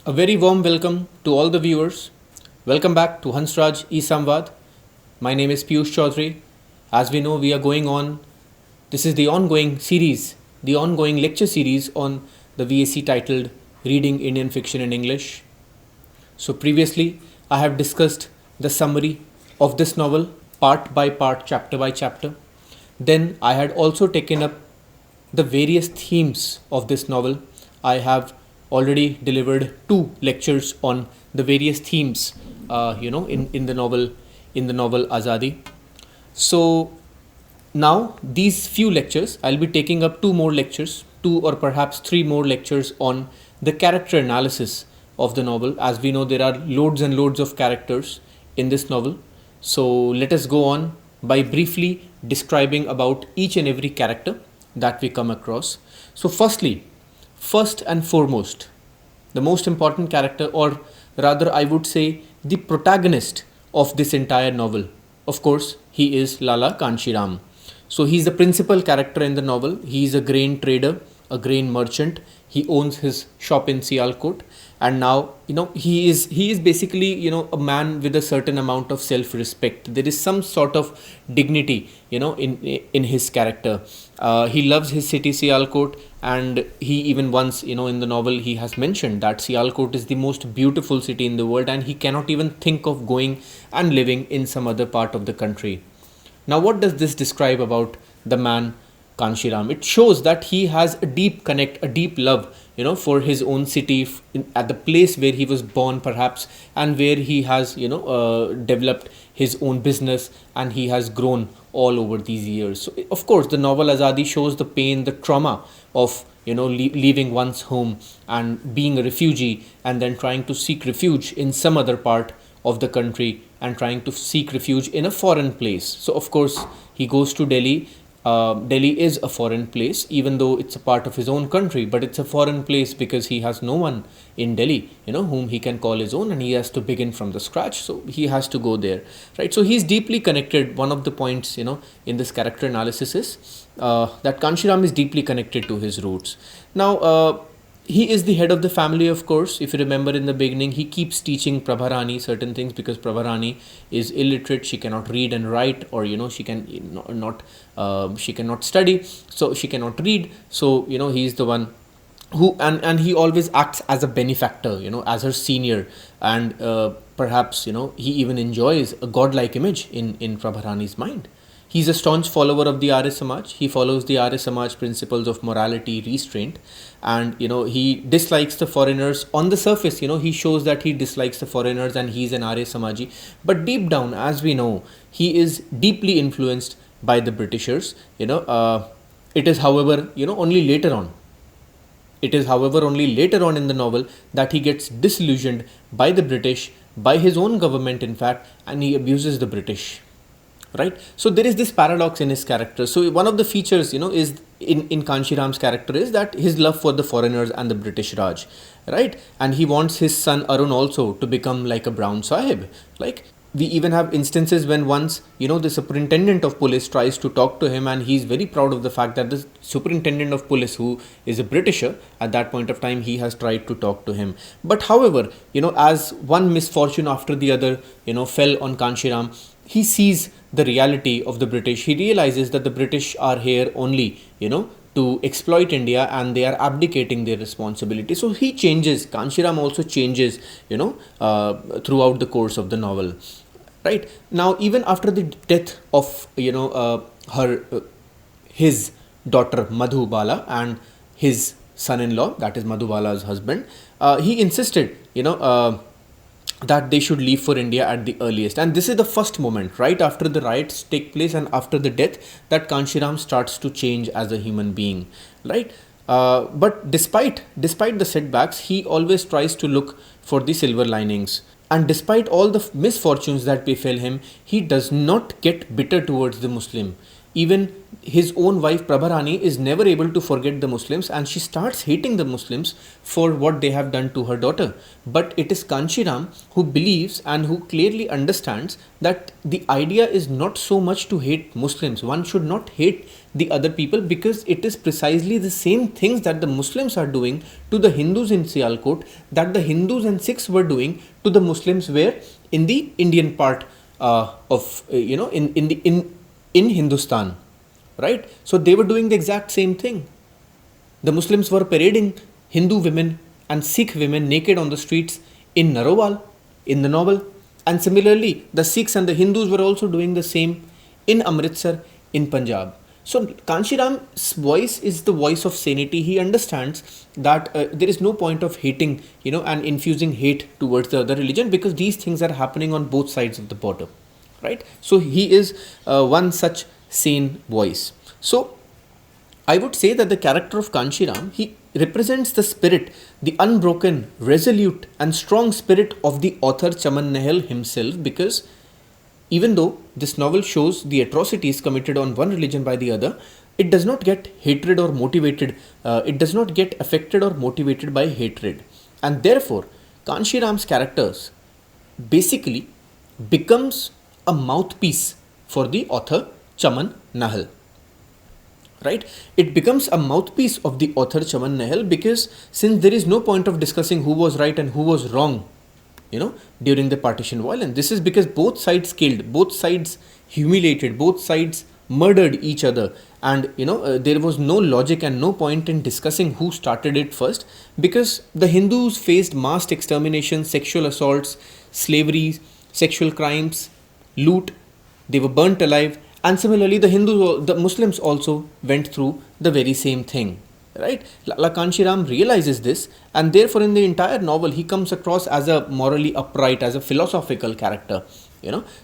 A very warm welcome to all the viewers. Welcome back to Hansraj e-Samvaad. My name is Piyush Chaudhary. As we know, we are going on. This is the ongoing series, the ongoing lecture series on the VAC titled Reading Indian Fiction in English. So previously, I have discussed the summary of this novel part by part, chapter by chapter. Then I had also taken up the various themes of this novel. I have already delivered two lectures on the various themes, in the novel Azadi. So now these few lectures, I'll be taking up two more lectures, two or perhaps three more lectures on the character analysis of the novel. As we know, there are loads and loads of characters in this novel. So let us go on by briefly describing about each and every character that we come across. So first and foremost, the most important character, or rather I would say the protagonist of this entire novel, of course, he is Lala Kanshiram. So he's the principal character in the novel. He is a grain trader, a grain merchant. He owns his shop in Sialkot, and now he is basically a man with a certain amount of self-respect. There is some sort of dignity in his character. He loves his city Sialkot, and he even once in the novel he has mentioned that Sialkot is the most beautiful city in the world, and he cannot even think of going and living in some other part of the country. Now, what does this describe about the man Kanshiram? It shows that he has a deep connect, a deep love, for his own city, at the place where he was born, perhaps, and where he has, developed his own business, and he has grown all over these years. So, of course, the novel Azadi shows the pain, the trauma of leaving one's home and being a refugee, and then trying to seek refuge in some other part of the country, and trying to seek refuge in a foreign place. So of course he goes to Delhi. Delhi is a foreign place, even though it's a part of his own country, but it's a foreign place because he has no one in Delhi, whom he can call his own, and he has to begin from the scratch. So he has to go there, right? So he's deeply connected. One of the points, in this character analysis is that Kanshiram is deeply connected to his roots. Now, he is the head of the family, of course. If you remember in the beginning, he keeps teaching Prabharani certain things because Prabharani is illiterate. She cannot read and write, or she can she cannot study, so she cannot read. So he is the one who, and he always acts as a benefactor, as her senior, and perhaps he even enjoys a godlike image in Prabharani's mind. He's a staunch follower of the Arya Samaj. He follows the Arya Samaj principles of morality, restraint, and he dislikes the foreigners. On the surface, he shows that he dislikes the foreigners and he's an Arya Samaji. But deep down, as we know, he is deeply influenced by the Britishers. It is, however, only later on. It is, however, only later on in the novel that he gets disillusioned by the British, by his own government, in fact, and he abuses the British. Right, so there is this paradox in his character. So one of the features, is in Kanshiram's character is that his love for the foreigners and the British Raj, right? And he wants his son Arun also to become like a Brown Sahib. Like, we even have instances when once, the superintendent of police tries to talk to him, and he's very proud of the fact that the superintendent of police, who is a Britisher, at that point of time, he has tried to talk to him. But however, as one misfortune after the other, fell on Kanshiram, he sees the reality of the British. He realizes that the British are here only, to exploit India, and they are abdicating their responsibility. So he changes. Kanshiram also changes, throughout the course of the novel. Right now, even after the death of his daughter Madhubala and his son-in-law, that is Madhubala's husband, he insisted, that they should leave for India at the earliest. And this is the first moment, right after the riots take place and after the death, that Kanshiram starts to change as a human being, right? But despite the setbacks, he always tries to look for the silver linings. And despite all the misfortunes that befell him, he does not get bitter towards the Muslim. even his own wife Prabharani is never able to forget the Muslims, and she starts hating the Muslims for what they have done to her daughter. But it is Kanshiram who believes and who clearly understands that the idea is not so much to hate Muslims. One should not hate the other people, because it is precisely the same things that the Muslims are doing to the Hindus in Sialkot that the Hindus and Sikhs were doing to the Muslims where in the Indian part of in Hindustan, right? So they were doing the exact same thing. The Muslims were parading Hindu women and Sikh women naked on the streets in Narowal in the novel, and similarly the Sikhs and the Hindus were also doing the same in Amritsar in Punjab. So Kanshiram's voice is the voice of sanity. He understands that there is no point of hating, and infusing hate towards the other religion, because these things are happening on both sides of the border, right? So he is one such sane voice. So I would say that the character of Kanshiram, he represents the spirit, the unbroken, resolute and strong spirit of the author Chaman Nahal himself, because even though this novel shows the atrocities committed on one religion by the other, it does not get hatred or motivated, it does not get affected or motivated by hatred. And therefore, Kanshiram's characters basically becomes a mouthpiece for the author Chaman Nahal. Right? It becomes a mouthpiece of the author Chaman Nahal, because since there is no point of discussing who was right and who was wrong, during the partition violence, this is because both sides killed, both sides humiliated, both sides murdered each other, and there was no logic and no point in discussing who started it first, because the Hindus faced mass extermination, sexual assaults, slavery, sexual crimes, loot, they were burnt alive, and similarly the Muslims also went through the very same thing, right? Kanshiram realizes this, and therefore in the entire novel he comes across as a morally upright, as a philosophical character,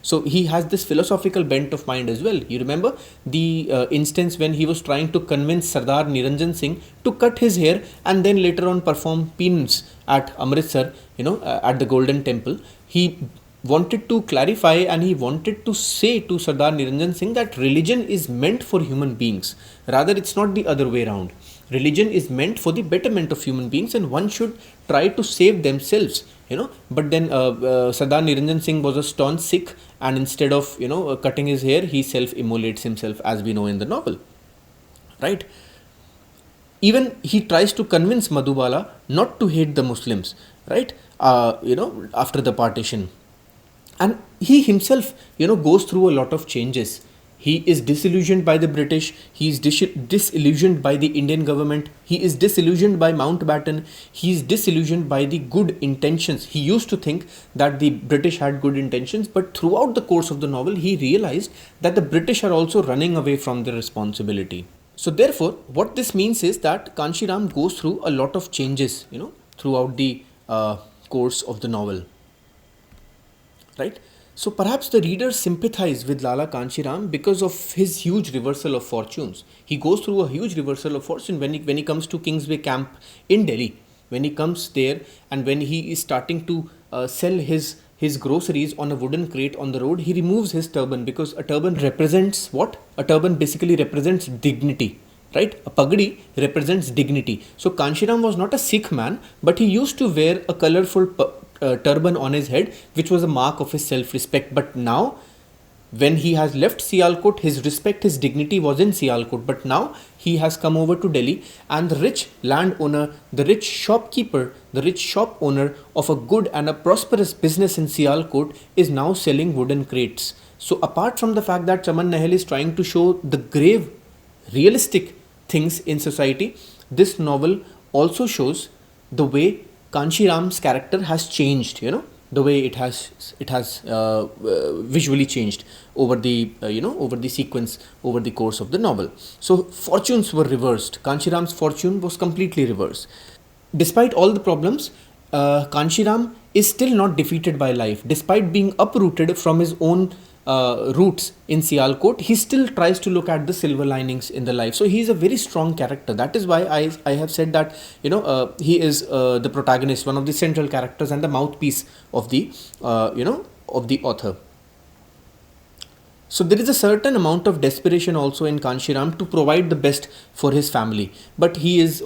so he has this philosophical bent of mind as well. You remember the instance when he was trying to convince Sardar Niranjan Singh to cut his hair and then later on perform penance at Amritsar, at the Golden Temple. He wanted to clarify and he wanted to say to Sardar Niranjan Singh that religion is meant for human beings. Rather, it's not the other way around. Religion is meant for the betterment of human beings, and one should try to save themselves, But then Sardar Niranjan Singh was a staunch Sikh, and instead of, cutting his hair, he self-immolates himself, as we know in the novel, right? Even he tries to convince Madhubala not to hate the Muslims, right? After the partition. And he himself, goes through a lot of changes. He is disillusioned by the British. He is disillusioned by the Indian government. He is disillusioned by Mountbatten. He is disillusioned by the good intentions. He used to think that the British had good intentions, but throughout the course of the novel, he realized that the British are also running away from their responsibility. So therefore, what this means is that Kanshiram goes through a lot of changes, throughout the course of the novel. Right? So perhaps the readers sympathize with Lala Kanshiram because of his huge reversal of fortunes. He goes through a huge reversal of fortune when he comes to Kingsway Camp in Delhi. When he comes there and when he is starting to sell his groceries on a wooden crate on the road, he removes his turban, because a turban represents what? A turban basically represents dignity. Right? A pagadi represents dignity. So Kanshiram was not a Sikh man, but he used to wear a colorful turban on his head, which was a mark of his self-respect. But now, when he has left Sialkot, his respect, his dignity was in Sialkot. But now he has come over to Delhi, and the rich landowner, the rich shopkeeper, the rich shop owner of a good and a prosperous business in Sialkot is now selling wooden crates. So apart from the fact that Chaman Nahal is trying to show the grave, realistic things in society, this novel also shows the way Kanshiram's character has changed, the way it has visually changed over the sequence, over the course of the novel. So fortunes were reversed. Kanshiram's fortune was completely reversed. Despite all the problems, Kanshiram is still not defeated by life. Despite being uprooted from his own roots in Sialkot, he still tries to look at the silver linings in the life. So he is a very strong character. That is why I have said that he is the protagonist, one of the central characters and the mouthpiece of the of the author. So there is a certain amount of desperation also in Kanshiram to provide the best for his family. But he is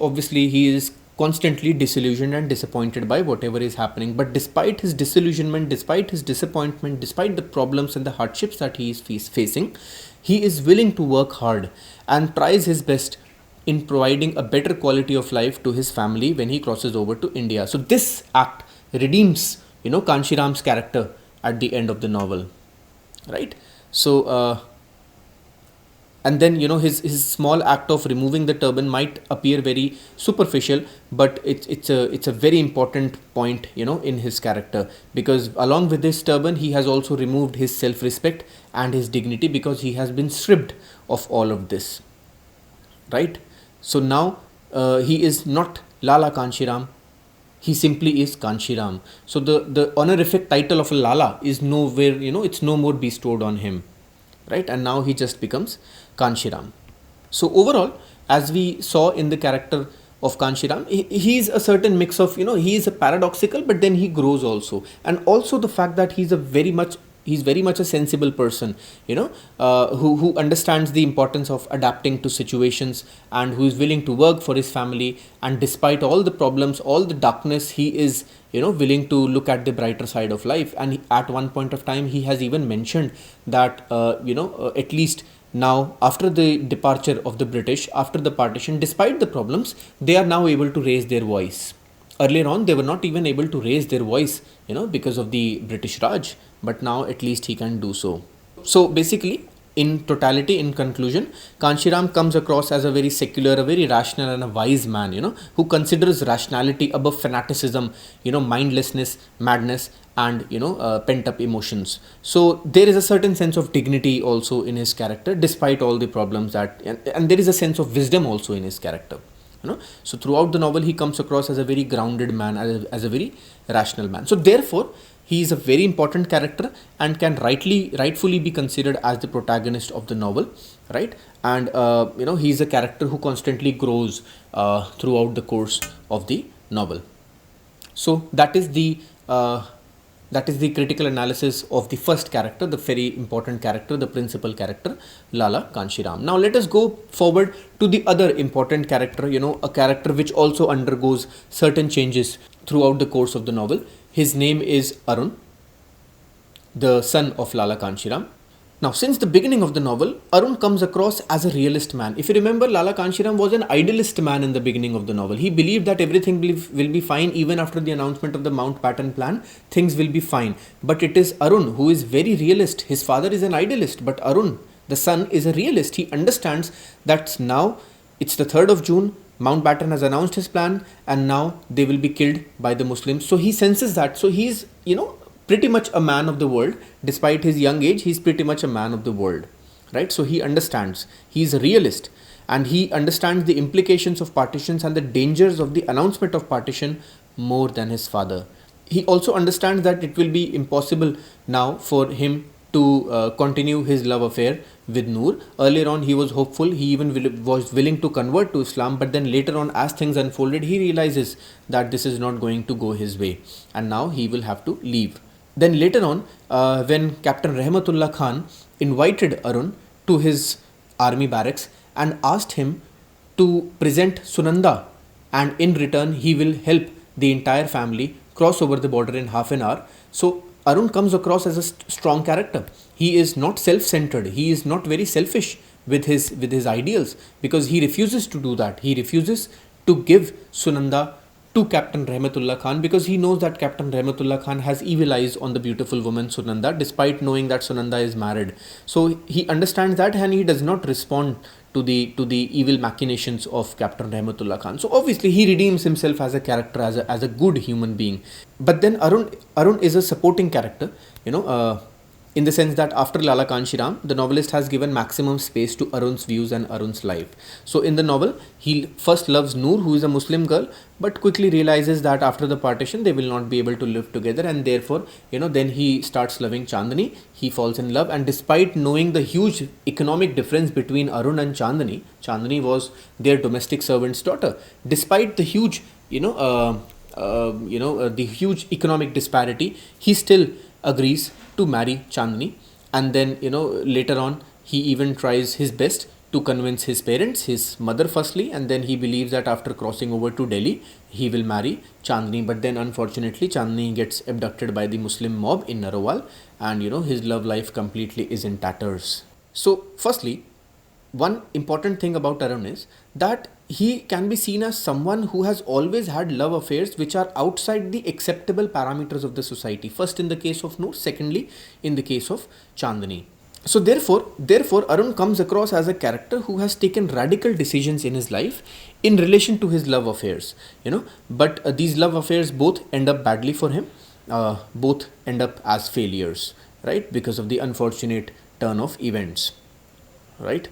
constantly disillusioned and disappointed by whatever is happening. But despite his disillusionment, despite his disappointment, despite the problems and the hardships that he is facing, he is willing to work hard and tries his best in providing a better quality of life to his family when he crosses over to India. So this act redeems, Kanshiram's character at the end of the novel, right? So, and then his small act of removing the turban might appear very superficial, but it's a very important point in his character, because along with this turban he has also removed his self-respect and his dignity, because he has been stripped of all of this, right? So now he is not Lala Kanshiram, he simply is Kanshiram. So the honorific title of a Lala is nowhere, it's no more bestowed on him, right? And now he just becomes Kanshiram. So overall, as we saw in the character of Kanshiram, he's a certain mix of, he is a paradoxical, but then he grows also. And also the fact that he's very much a sensible person, who understands the importance of adapting to situations, and who is willing to work for his family, and despite all the problems, all the darkness, he is willing to look at the brighter side of life. And at one point of time he has even mentioned that at least now, after the departure of the British, after the partition, despite the problems, they are now able to raise their voice. Earlier on, they were not even able to raise their voice, because of the British Raj, but now at least he can do so. So basically, in totality, in conclusion, Kanshiram comes across as a very secular, a very rational and a wise man, who considers rationality above fanaticism, mindlessness, madness, and pent up emotions. So there is a certain sense of dignity also in his character, despite all the problems that, and there is a sense of wisdom also in his character. So throughout the novel he comes across as a very grounded man, as a very rational man. So therefore he is a very important character and can rightfully be considered as the protagonist of the novel, right? And he is a character who constantly grows throughout the course of the novel. So that is the critical analysis of the first character, the very important character, the principal character, Lala Kanshiram. Now let us go forward to the other important character, a character which also undergoes certain changes throughout the course of the novel. His name is Arun, the son of Lala Kanshiram. Now, since the beginning of the novel, Arun comes across as a realist man. If you remember, Lala Kanshiram was an idealist man in the beginning of the novel. He believed that everything will be fine even after the announcement of the Mountbatten plan. Things will be fine. But it is Arun who is very realist. His father is an idealist, but Arun, the son, is a realist. He understands that now it's the 3rd of June. Mountbatten has announced his plan, and now they will be killed by the Muslims. So he senses that. So he's, pretty much a man of the world. Despite his young age, he's pretty much a man of the world, right? So he understands. He's a realist, and he understands the implications of partitions and the dangers of the announcement of partition more than his father. He also understands that it will be impossible now for him to continue his love affair with Noor. Earlier on, he was hopeful. He even was willing to convert to Islam. But then later on, as things unfolded, he realizes that this is not going to go his way. And now he will have to leave. Then later on, when Captain Rahmatullah Khan invited Arun to his army barracks and asked him to present Sunanda, and in return, he will help the entire family cross over the border in half an hour. So Arun comes across as a strong character. He is not self-centered. He is not very selfish with his ideals, because he refuses to do that. He refuses to give Sunanda to Captain Rahmatullah Khan, because he knows that Captain Rahmatullah Khan has evil eyes on the beautiful woman Sunanda, despite knowing that Sunanda is married. So he understands that, and he does not respond to the evil machinations of Captain Rahmatullah Khan. So obviously he redeems himself as a character, as a good human being. But then Arun is a supporting character, in the sense that after Lala Kanshiram, the novelist has given maximum space to Arun's views and Arun's life. So in the novel, he first loves Noor, who is a Muslim girl, but quickly realizes that after the partition, they will not be able to live together, and therefore, then he starts loving Chandni. He falls in love, and despite knowing the huge economic difference between Arun and Chandni was their domestic servant's daughter. Despite the huge, the huge economic disparity, he still agrees to marry Chandni, and then later on he even tries his best to convince his parents, his mother firstly, and then he believes that after crossing over to Delhi he will marry Chandni. But then unfortunately Chandni gets abducted by the Muslim mob in Narowal, and his love life completely is in tatters. So firstly, one important thing about Arun is that he can be seen as someone who has always had love affairs which are outside the acceptable parameters of the society. First in the case of Noor, secondly in the case of Chandni. So therefore Arun comes across as a character who has taken radical decisions in his life in relation to his love affairs, but these love affairs both end up badly for him, both end up as failures, right, because of the unfortunate turn of events, right.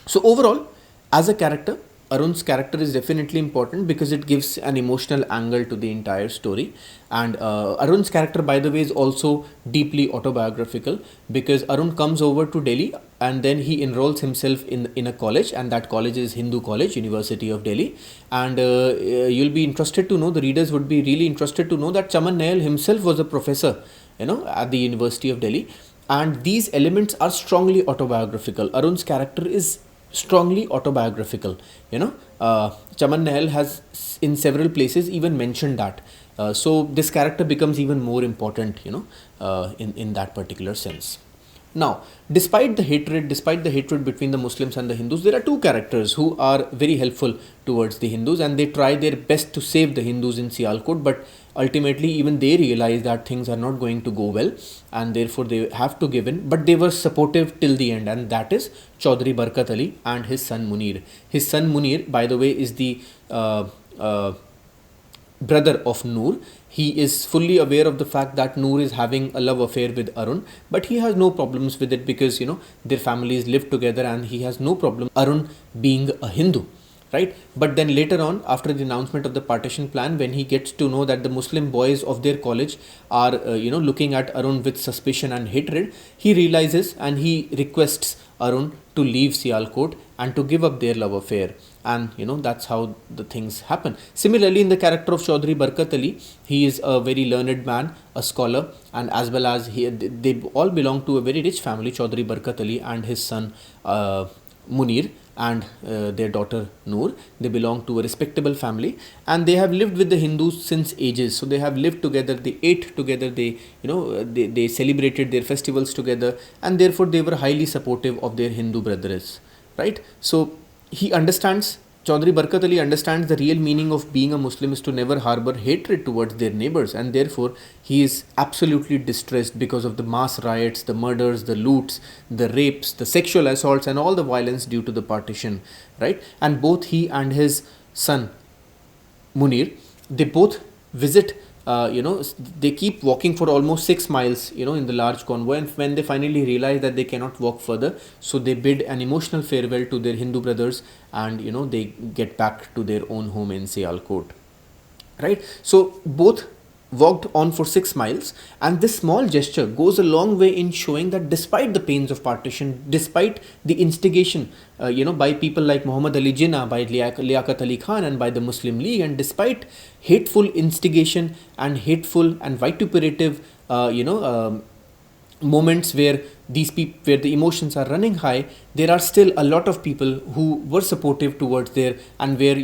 So overall, as a character, Arun's character is definitely important because it gives an emotional angle to the entire story. And Arun's character, by the way, is also deeply autobiographical because Arun comes over to Delhi and then he enrolls himself in a college, and that college is Hindu College, University of Delhi. And you'll be interested to know, the readers would be really interested to know that Chaman Nahal himself was a professor, at the University of Delhi. And these elements are strongly autobiographical. Arun's character is strongly autobiographical. Chaman Nahal has in several places even mentioned that. So this character becomes even more important, in that particular sense. Now, despite the hatred between the Muslims and the Hindus, there are two characters who are very helpful towards the Hindus, and they try their best to save the Hindus in Sialkot, but ultimately even they realize that things are not going to go well, and therefore they have to give in, but they were supportive till the end, and that is Chaudhry Barkat Ali and his son Munir. His son Munir, by the way, is the brother of Noor. He is fully aware of the fact that Noor is having a love affair with Arun, but he has no problems with it because their families live together, and he has no problem Arun being a Hindu, right. But then later on, after the announcement of the partition plan, when he gets to know that the Muslim boys of their college are looking at Arun with suspicion and hatred, he realizes and he requests Arun to leave Sialkot and to give up their love affair. And that's how the things happen. Similarly, in the character of Chaudhry Barkat Ali, he is a very learned man, a scholar, and as well as they all belong to a very rich family, Chaudhry Barkat Ali and his son Munir and their daughter Noor. They belong to a respectable family, and they have lived with the Hindus since ages. So they have lived together, they ate together, they celebrated their festivals together, and therefore they were highly supportive of their Hindu brothers, right. So Chaudhry Barkat Ali understands the real meaning of being a Muslim is to never harbor hatred towards their neighbors, and therefore he is absolutely distressed because of the mass riots, the murders, the loots, the rapes, the sexual assaults, and all the violence due to the partition, right. And both he and his son Munir, they both visit, they keep walking for almost 6 miles, in the large convoy, and when they finally realize that they cannot walk further, so they bid an emotional farewell to their Hindu brothers, and they get back to their own home in Sialkot, right. So both walked on for 6 miles, and this small gesture goes a long way in showing that despite the pains of partition, despite the instigation by people like Muhammad Ali Jinnah, by Liaquat Ali Khan, and by the Muslim League, and despite hateful instigation and hateful and vituperative moments where where the emotions are running high, there are still a lot of people who were supportive towards their, and where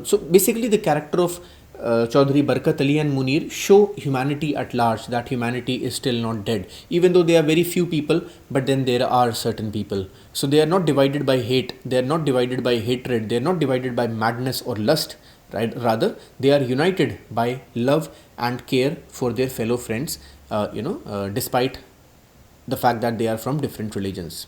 so basically the character of Chaudhry Barkat Ali and Munir show humanity at large, that humanity is still not dead, even though there are very few people, but then there are certain people. So they are not divided by hate, they are not divided by hatred, they are not divided by madness or lust, right? Rather, they are united by love and care for their fellow friends, despite the fact that they are from different religions.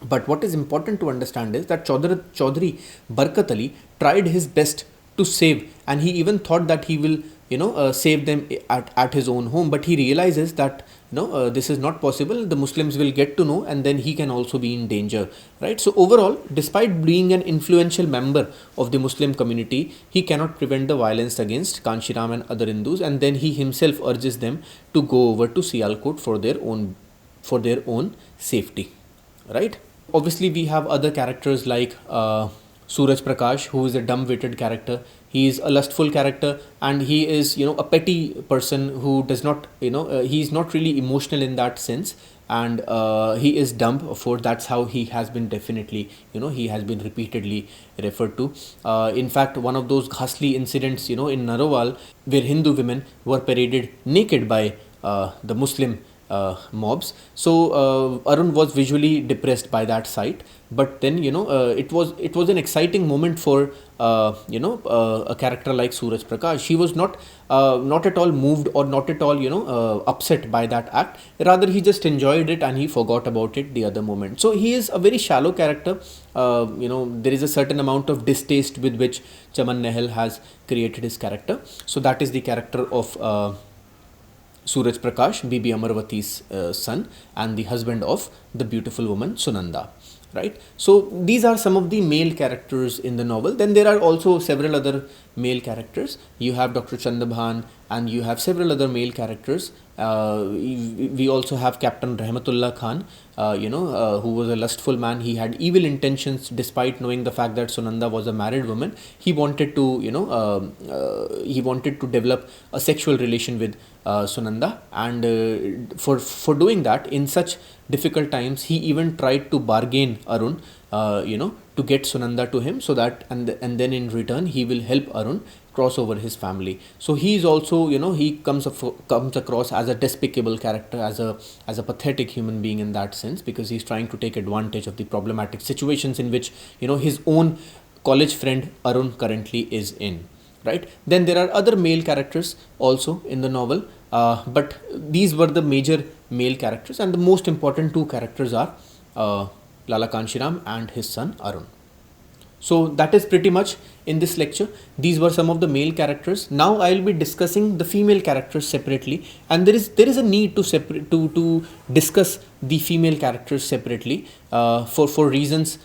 But what is important to understand is that Chaudhry Barkat Ali tried his best to save, and he even thought that he will save them at his own home, but he realizes that this is not possible. The Muslims will get to know, and then he can also be in danger, right? So overall, despite being an influential member of the Muslim community, he cannot prevent the violence against Kanshiram and other Hindus, and then he himself urges them to go over to Sialkot for their own safety, right? Obviously we have other characters like Suraj Prakash, who is a dumb-witted character. He is a lustful character, and he is, a petty person who does not, he's not really emotional in that sense, and he is dumb. Of course, that's how he has been definitely, he has been repeatedly referred to. In fact, one of those ghastly incidents, in Narowal, where Hindu women were paraded naked by the Muslim mobs. So Arun was visually depressed by that sight, but then it was an exciting moment for a character like Suraj Prakash. He was not at all moved or not at all upset by that act. Rather, he just enjoyed it and he forgot about it the other moment. So he is a very shallow character. There is a certain amount of distaste with which Chaman Nahal has created his character. So that is the character of Suraj Prakash, Bibi Amarvati's son, and the husband of the beautiful woman Sunanda. Right. So these are some of the male characters in the novel. Then there are also several other male characters. You have Dr. Chandabhan, and you have several other male characters. We also have Captain Rahmatullah Khan, who was a lustful man. He had evil intentions despite knowing the fact that Sunanda was a married woman. He wanted to, he wanted to develop a sexual relation with Sunanda, and for doing that in such difficult times, he even tried to bargain Arun, to get Sunanda to him, so that and then in return he will help Arun cross over his family. So he is also, he comes across as a despicable character, as a pathetic human being in that sense, because he's trying to take advantage of the problematic situations in which his own college friend Arun currently is in. Right. Then there are other male characters also in the novel, but these were the major male characters, and the most important two characters are Lala Kanshiram and his son Arun. So that is pretty much in this lecture. These were some of the male characters. Now I will be discussing the female characters separately, and there is a need to discuss the female characters separately for reasons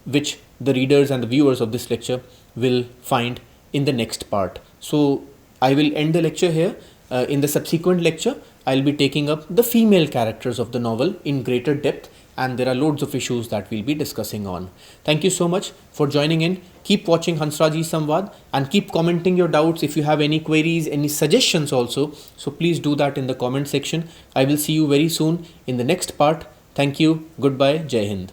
which the readers and the viewers of this lecture will find in the next part. So I will end the lecture here. In the subsequent lecture, I'll be taking up the female characters of the novel in greater depth, and there are loads of issues that we'll be discussing on. Thank you so much for joining in. Keep watching Hansraj e-Samvaad and keep commenting your doubts. If you have any queries, any suggestions also, so please do that in the comment section. I will see you very soon in the next part. Thank you. Goodbye. Jai Hind.